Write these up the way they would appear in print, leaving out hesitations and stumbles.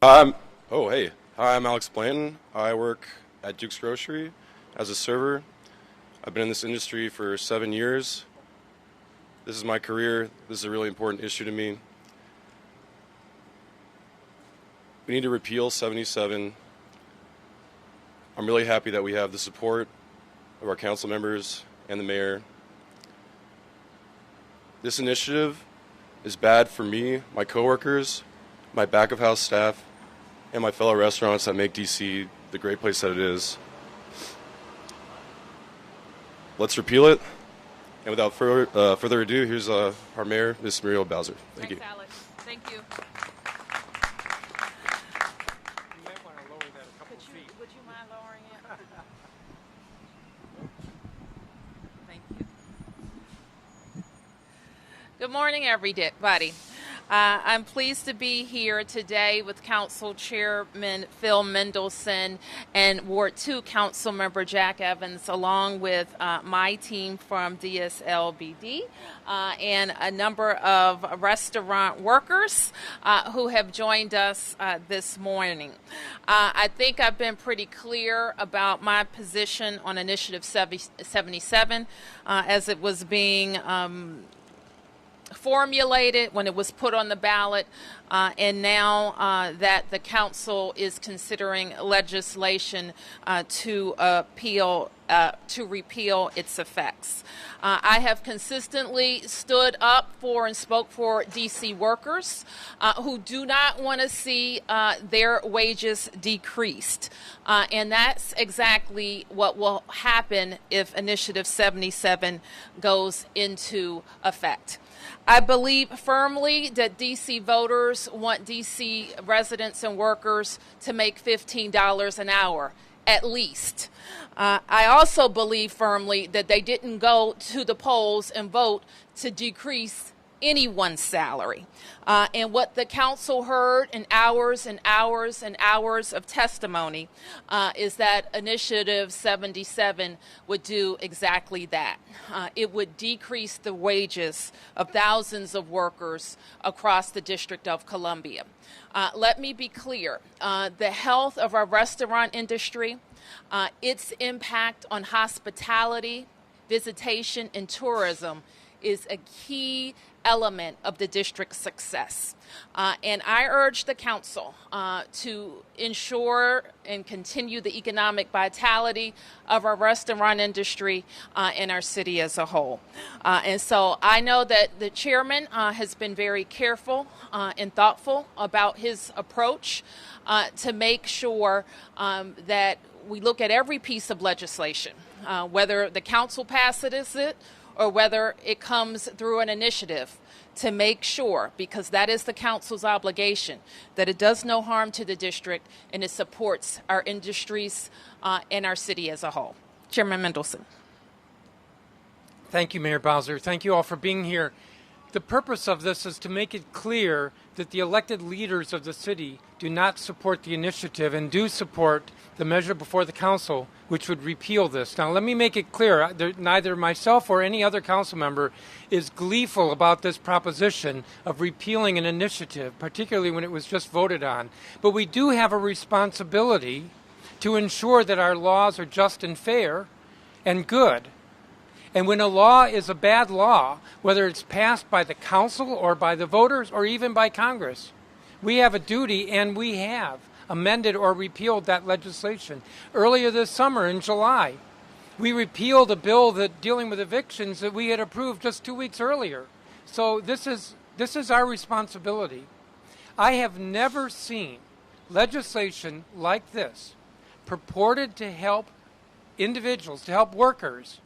Hey. Hi, I'm Alex Blanton. I work at Duke's Grocery as a server. I've been in this industry for 7 years. This is my career. This is a really important issue to me. We need to repeal 77. I'm really happy that we have the support of our council members and the mayor. This initiative is bad for me, my coworkers, my back-of-house staff, and my fellow restaurants that make DC the great place that it is. Let's repeal it. And without further ado, here's our mayor, Ms. Muriel Bowser. Thank you. Alex. Thank you. You might want to lower that a couple feet. Would you mind lowering it? Thank you. Good morning, everybody. I'm pleased to be here today with Council Chairman Phil Mendelson and Ward 2 Councilmember Jack Evans, along with my team from DSLBD and a number of restaurant workers who have joined us this morning. I think I've been pretty clear about my position on Initiative 77 as it was being formulated when it was put on the ballot, and now that the council is considering legislation to repeal its effects. I have consistently stood up for and spoke for DC workers who do not want to see their wages decreased. And that's exactly what will happen if Initiative 77 goes into effect. I believe firmly that DC voters want DC residents and workers to make $15 an hour, at least. I also believe firmly that they didn't go to the polls and vote to decrease anyone's salary. And what the council heard in hours and hours and hours of testimony is that Initiative 77 would do exactly that. It would decrease the wages of thousands of workers across the District of Columbia. Let me be clear. The health of our restaurant industry, its impact on hospitality, visitation, and tourism is a key element of the district's success. And I urge the council to ensure and continue the economic vitality of our restaurant industry and our city as a whole. And so I know that the chairman has been very careful and thoughtful about his approach to make sure that we look at every piece of legislation, whether the council passes it or whether it comes through an initiative, to make sure, because that is the council's obligation, that it does no harm to the district and it supports our industries and our city as a whole. Chairman Mendelson. Thank you, Mayor Bowser. Thank you all for being here. The purpose of this is to make it clear that the elected leaders of the city do not support the initiative and do support the measure before the council, which would repeal this. Now, let me make it clear, neither myself or any other council member is gleeful about this proposition of repealing an initiative, particularly when it was just voted on. But we do have a responsibility to ensure that our laws are just and fair and good. And when a law is a bad law, whether it's passed by the council or by the voters or even by Congress, we have a duty, and we have amended or repealed that legislation. Earlier this summer, in July, we repealed a bill that dealing with evictions that we had approved just 2 weeks earlier. So this is our responsibility. I have never seen legislation like this purported to help individuals, to help workers.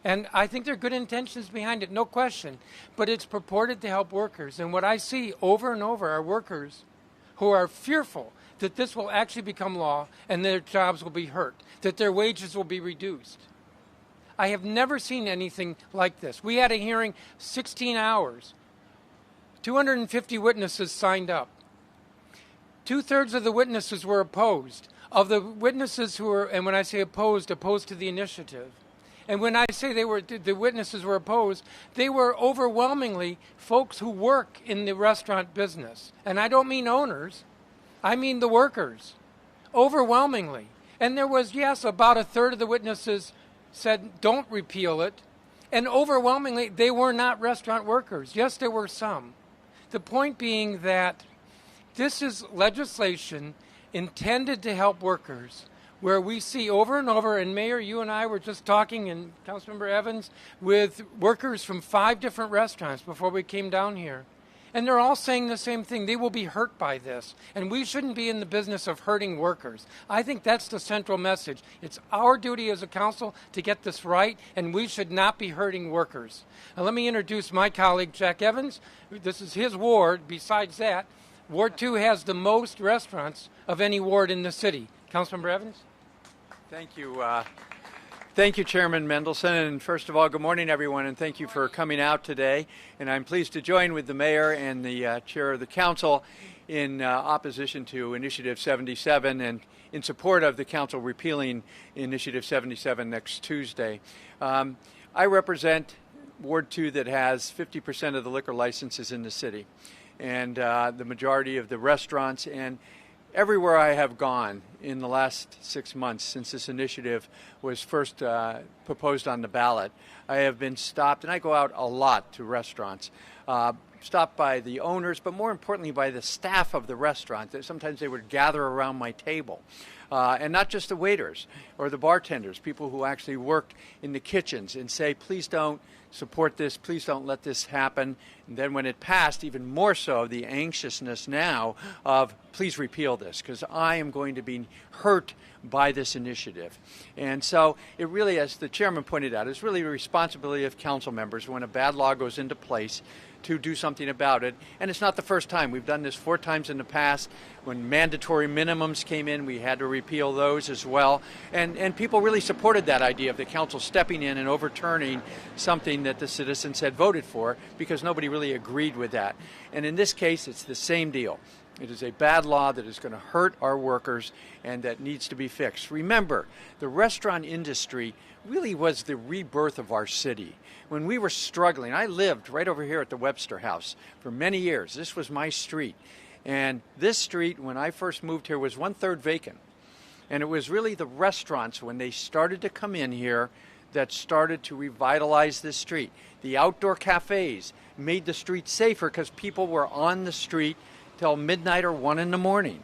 And I think there are good intentions behind it, no question. But it's purported to help workers. And what I see over and over are workers who are fearful that this will actually become law and their jobs will be hurt, that their wages will be reduced. I have never seen anything like this. We had a hearing 16 hours. 250 witnesses signed up. 2/3 of the witnesses were opposed. Of the witnesses who were, and when I say opposed to the initiative, and when I say the witnesses were opposed, they were overwhelmingly folks who work in the restaurant business. And I don't mean owners. I mean the workers, overwhelmingly. And there was, yes, about a third of the witnesses said don't repeal it. And overwhelmingly, they were not restaurant workers. Yes, there were some. The point being that this is legislation intended to help workers, where we see over and over, and Mayor, you and I were just talking, and Councilmember Evans, with workers from 5 different restaurants before we came down here. And they're all saying the same thing. They will be hurt by this. And we shouldn't be in the business of hurting workers. I think that's the central message. It's our duty as a council to get this right, and we should not be hurting workers. Now, let me introduce my colleague, Jack Evans. This is his ward. Besides that, Ward 2 has the most restaurants of any ward in the city. Councilmember Evans? Thank you. Thank you, Chairman Mendelson. And first of all, good morning, everyone, and thank you for coming out today. And I'm pleased to join with the mayor and the chair of the council in opposition to Initiative 77 and in support of the council repealing Initiative 77 next Tuesday. I represent Ward 2 that has 50% of the liquor licenses in the city and the majority of the restaurants. And everywhere I have gone in the last 6 months since this initiative was first proposed on the ballot, I have been stopped, and I go out a lot to restaurants, stopped by the owners, but more importantly by the staff of the restaurant. Sometimes they would gather around my table. And not just the waiters or the bartenders, people who actually work in the kitchens, and say, please don't support this, please don't let this happen. And then when it passed, even more so, the anxiousness now of please repeal this, because I am going to be hurt by this initiative. And so it really, as the chairman pointed out, is really the responsibility of council members when a bad law goes into place to do something about it. And it's not the first time. We've done this 4 times in the past. When mandatory minimums came in, we had to repeal those as well. And people really supported that idea of the council stepping in and overturning something that the citizens had voted for, because nobody really agreed with that. And in this case, it's the same deal. It is a bad law that is going to hurt our workers and that needs to be fixed. Remember, the restaurant industry really was the rebirth of our city. When we were struggling, I lived right over here at the Webster House for many years. This was my street. And this street, when I first moved here, was 1/3 vacant. And it was really the restaurants, when they started to come in here, that started to revitalize this street. The outdoor cafes made the street safer because people were on the street till midnight or 1 in the morning.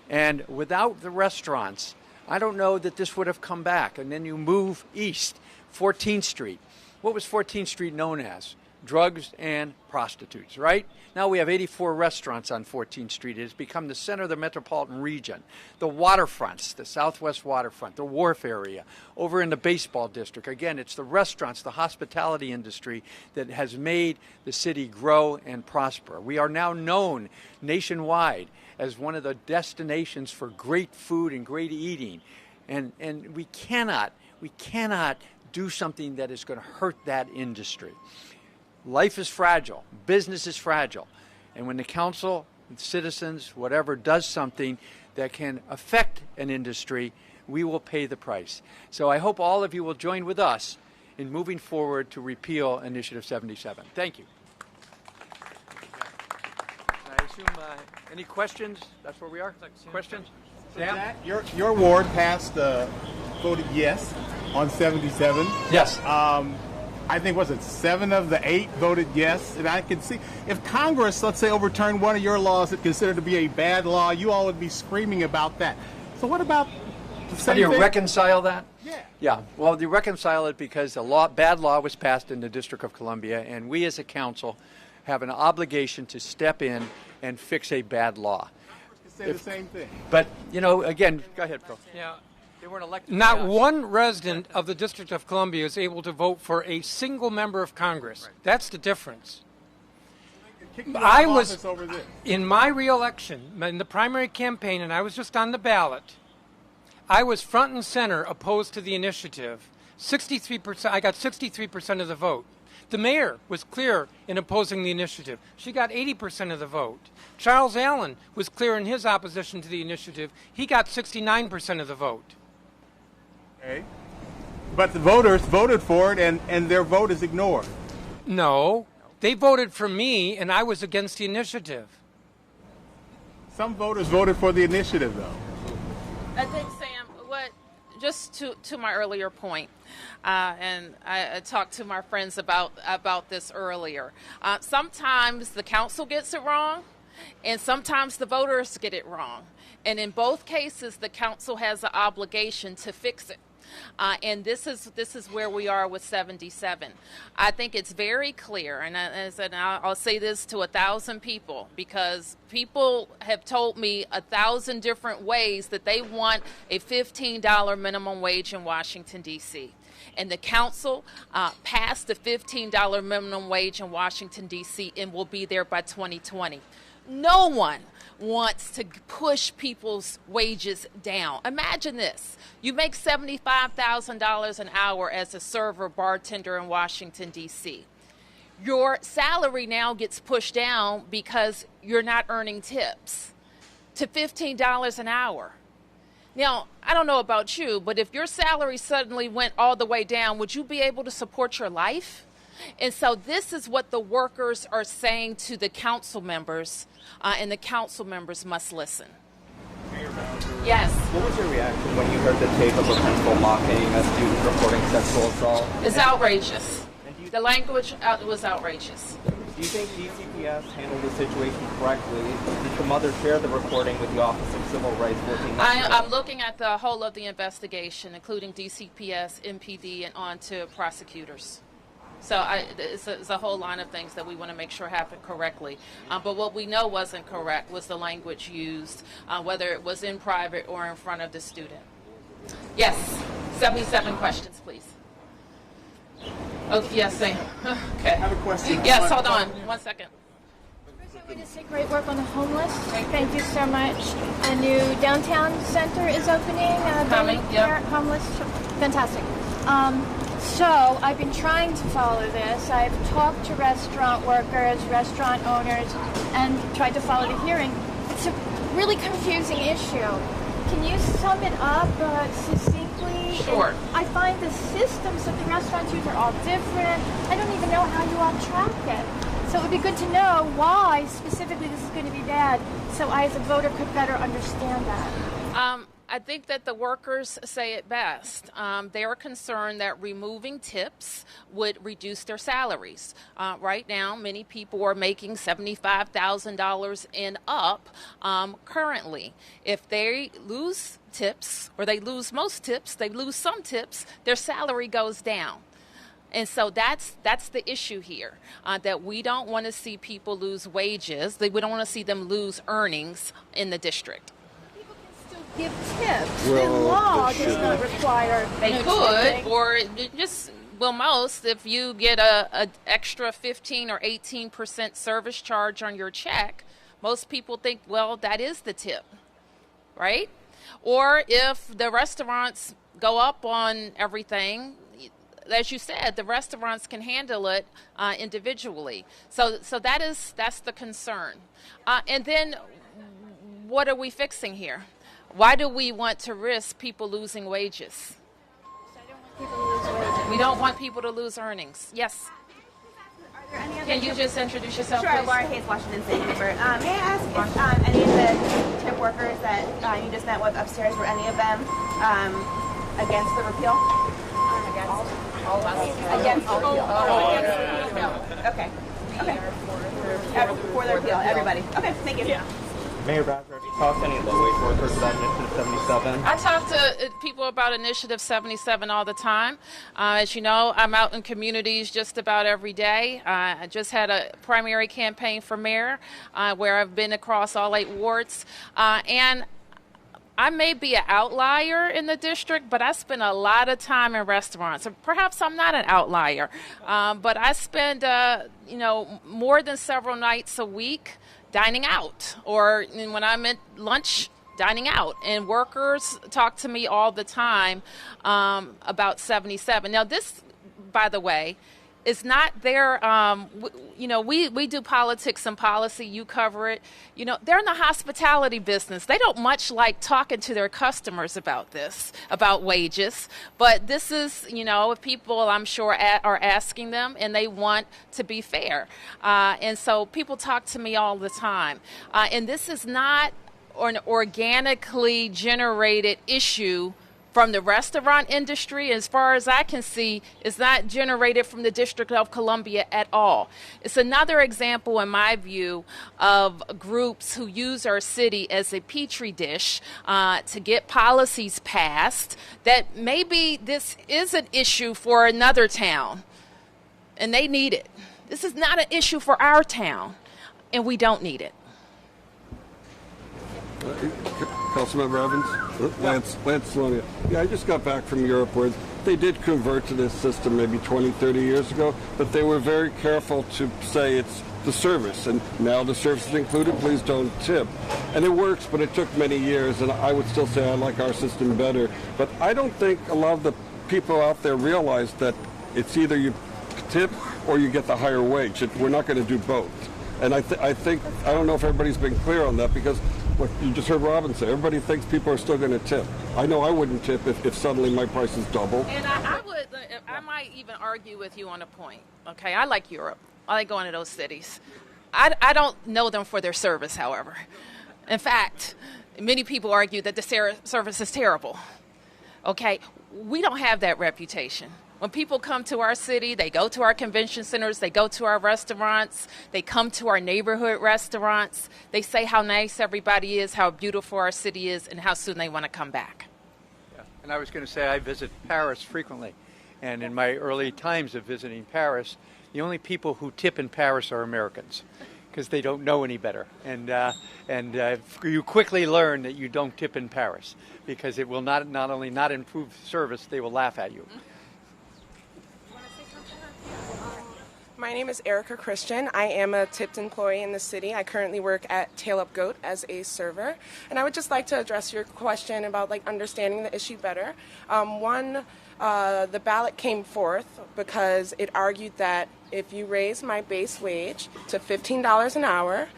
And without the restaurants, I don't know that this would have come back. And then you move east, 14th Street. What was 14th Street known as? Drugs and prostitutes, right? Now we have 84 restaurants on 14th Street. It has become the center of the metropolitan region. The waterfronts, the southwest waterfront, the wharf area, over in the baseball district. Again, it's the restaurants, the hospitality industry that has made the city grow and prosper. We are now known nationwide as one of the destinations for great food and great eating. And we cannot do something that is going to hurt that industry. Life is fragile. Business is fragile. And when the council, citizens, whatever, does something that can affect an industry, we will pay the price. So I hope all of you will join with us in moving forward to repeal Initiative 77. Thank you. I assume any questions? That's where we are? Questions? So Jack, your ward passed, voted yes on 77. Yes. I think, was it 7 of the 8 voted yes? And I can see, if Congress, let's say, overturned one of your laws that considered to be a bad law, you all would be screaming about that. So what about the same How do you thing? reconcile that? Yeah. Yeah, well, you reconcile it because bad law was passed in the District of Columbia, and we as a council have an obligation to step in and fix a bad law. Say the same thing. But, again, go ahead, Phil. Yeah. They weren't elected. Not by us. one resident of the District of Columbia is able to vote for a single member of Congress. Right. That's the difference. I was, over this. in my reelection, in the primary campaign, and I was just on the ballot, I was front and center opposed to the initiative. 63%, I got 63% of the vote. The mayor was clear in opposing the initiative. She got 80% of the vote. Charles Allen was clear in his opposition to the initiative. He got 69% of the vote. Okay. But the voters voted for it, and their vote is ignored. No, they voted for me, and I was against the initiative. Some voters voted for the initiative, though. I think, Sam, just to my earlier point, and I talked to my friends about this earlier. Sometimes the council gets it wrong, and sometimes the voters get it wrong. And in both cases, the council has an obligation to fix it. And this is where we are with 77. I think it's very clear, and I'll say this to 1,000 people, because people have told me 1,000 different ways that they want a $15 minimum wage in Washington, D.C. And the council passed the $15 minimum wage in Washington, D.C. and will be there by 2020. No one wants to push people's wages down. Imagine this. You make $75,000 an hour as a server bartender in Washington, D.C. Your salary now gets pushed down because you're not earning tips to $15 an hour. Now, I don't know about you, but if your salary suddenly went all the way down, would you be able to support your life? And so this is what the workers are saying to the council members, and the council members must listen. Yes. What was your reaction when you heard the tape of a principal mocking a student reporting sexual assault? It's outrageous. The language was outrageous. Do you think DCPS handled the situation correctly? Did the mother share the recording with the Office of Civil Rights working? I'm looking at the whole of the investigation, including DCPS, MPD, and on to prosecutors. So it's a whole line of things that we want to make sure happen correctly. But what we know wasn't correct was the language used, whether it was in private or in front of the student. Yes, 77 questions, please. Oh, yes, Sam. Okay. I have a question. Yes, hold on. 1 second. First, I want to say great work on the homeless. Thank you so much. A new downtown center is opening. Coming, yeah. Homeless, fantastic. So I've been trying to follow this. I've talked to restaurant workers, restaurant owners, and tried to follow the hearing. It's a really confusing issue. Can you sum it up succinctly? Sure. I find the systems that the restaurants use are all different. I don't even know how you all track it. So it would be good to know why specifically this is going to be bad, so I as a voter could better understand that. I think that the workers say it best. They are concerned that removing tips would reduce their salaries. Right now, many people are making $75,000 and up currently. If they lose tips, or they lose most tips, they lose some tips, their salary goes down. And so that's the issue here, that we don't want to see people lose wages. We don't want to see them lose earnings in the district. Give tips. The law does not require. They could, or just, well, most, if you get a extra 15 or 18% service charge on your check, most people think, well, that is the tip, right? Or if the restaurants go up on everything, as you said, the restaurants can handle it individually. So that's the concern. And then, what are we fixing here? Why do we want to risk people losing wages? We don't want people to lose earnings. Yes. Can you just introduce yourself, Sure, please? Laura Hayes, Washington State Paper. May I ask if any of the tip workers that you just met with upstairs, were any of them against the repeal? Against the repeal. Okay. For the repeal, everybody. Okay, thank you. Yeah. Mayor Bowser, have you talked to any low-wage workers about Initiative 77? I talk to people about Initiative 77 all the time. As you know, I'm out in communities just about every day. I just had a primary campaign for mayor where I've been across all 8 wards. And I may be an outlier in the district, but I spend a lot of time in restaurants. Or perhaps I'm not an outlier, but I spend, more than several nights a week dining out, or when I'm at lunch, dining out. And workers talk to me all the time about 77. Now, this, by the way, is not their, we do politics and policy, you cover it. They're in the hospitality business. They don't much like talking to their customers about this, about wages. But this is, if people, I'm sure, are asking them, and they want to be fair. And so people talk to me all the time. And this is not an organically generated issue from the restaurant industry. As far as I can see, it's not generated from the District of Columbia at all. It's another example, in my view, of groups who use our city as a petri dish to get policies passed that maybe this is an issue for another town, and they need it. This is not an issue for our town, and we don't need it. Councilmember Evans? Lance Slonia. Yeah, I just got back from Europe where they did convert to this system maybe 20, 30 years ago, but they were very careful to say it's the service, and now the service is included, please don't tip. And it works, but it took many years, and I would still say I like our system better. But I don't think a lot of the people out there realize that it's either you tip or you get the higher wage. We're not going to do both. And I think, I don't know if everybody's been clear on that, because look, you just heard Robin say, everybody thinks people are still going to tip. I know I wouldn't tip if suddenly my prices double. And I might even argue with you on a point. Okay, I like Europe. I like going to those cities. I don't know them for their service, however. In fact, many people argue that the service is terrible. Okay, we don't have that reputation. When people come to our city, they go to our convention centers, they go to our restaurants, they come to our neighborhood restaurants, they say how nice everybody is, how beautiful our city is, and how soon they want to come back. Yeah. And I was going to say I visit Paris frequently. And in my early times of visiting Paris, the only people who tip in Paris are Americans, because they don't know any better. And you quickly learn that you don't tip in Paris, because it will not only not improve service, they will laugh at you. My name is Erica Christian. I am a tipped employee in the city. I currently work at Tail Up Goat as a server. And I would just like to address your question about understanding the issue better. The ballot came forth because it argued that if you raise my base wage to $15 an hour,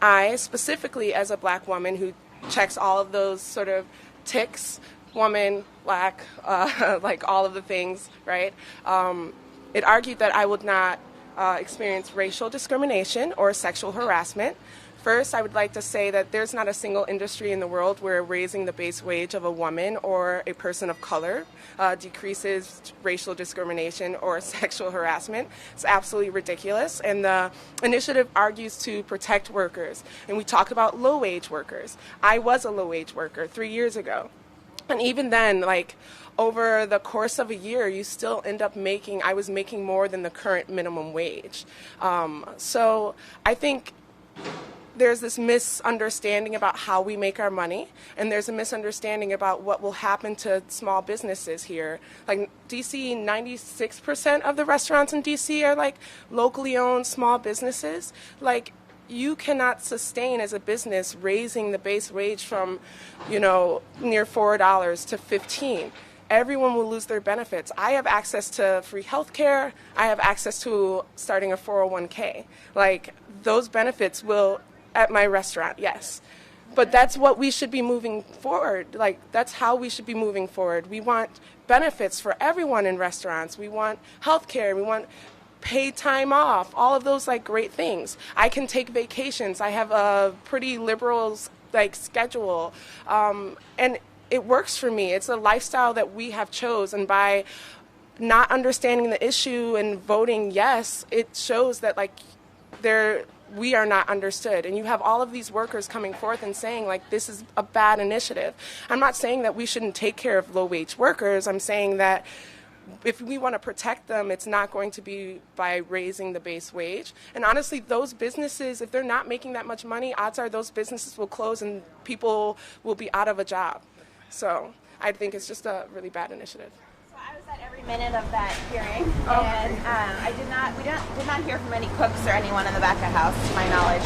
I specifically, as a black woman who checks all of those sort of ticks, woman, black, like all of the things, right? It argued that I would not experience racial discrimination or sexual harassment. First, I would like to say that there's not a single industry in the world where raising the base wage of a woman or a person of color decreases racial discrimination or sexual harassment. It's absolutely ridiculous. And the initiative argues to protect workers. And we talk about low-wage workers. I was a low-wage worker 3 years ago. And even then, over the course of a year, you still end up I was making more than the current minimum wage. So I think there's this misunderstanding about how we make our money, and there's a misunderstanding about what will happen to small businesses here. Like DC, 96% of the restaurants in DC are locally owned small businesses. You cannot sustain as a business raising the base wage from, near $4 to $15. Everyone will lose their benefits. I have access to free health care. I have access to starting a 401k. Those benefits will, at my restaurant, yes. But that's what we should be moving forward. That's how we should be moving forward. We want benefits for everyone in restaurants. We want health care. We want paid time off, all of those great things. I can take vacations. I have a pretty liberal schedule, and it works for me. It's a lifestyle that we have chose, and by not understanding the issue and voting yes, it shows that we are not understood. And you have all of these workers coming forth and saying this is a bad initiative. I'm not saying that we shouldn't take care of low-wage workers. I'm saying that if we want to protect them, it's not going to be by raising the base wage. And honestly, those businesses, if they're not making that much money, odds are those businesses will close and people will be out of a job. So I think it's just a really bad initiative. So I was at every minute of that hearing, and we did not hear from any cooks or anyone in the back of the house, to my knowledge.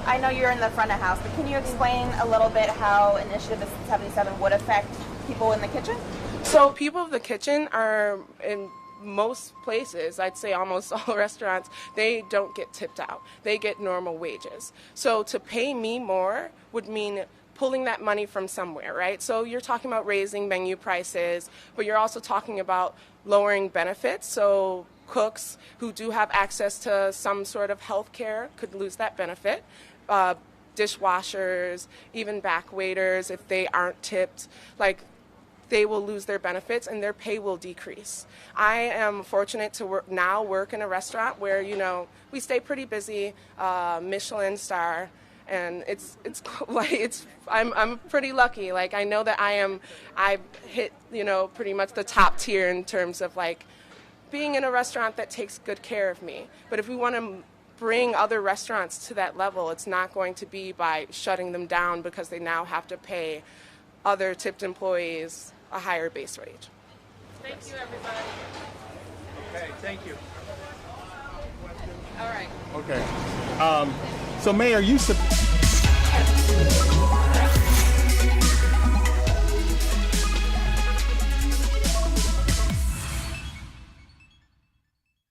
I know you're in the front of house, but can you explain a little bit how Initiative 77 would affect people in the kitchen? So people of the kitchen are, in most places, I'd say almost all restaurants, they don't get tipped out. They get normal wages. So to pay me more would mean pulling that money from somewhere, right? So you're talking about raising menu prices, but you're also talking about lowering benefits. So cooks who do have access to some sort of health care could lose that benefit. dishwashers, even back waiters, if they aren't tipped, like, they will lose their benefits and their pay will decrease. I am fortunate to work in a restaurant where, you know, we stay pretty busy, Michelin star, and I'm pretty lucky. Like, I know that I've hit, you know, pretty much the top tier in terms of like being in a restaurant that takes good care of me. But if we want to bring other restaurants to that level, it's not going to be by shutting them down because they now have to pay other tipped employees a higher base wage. Thank you, everybody. Okay, thank you. All right. Okay. So, Mayor, you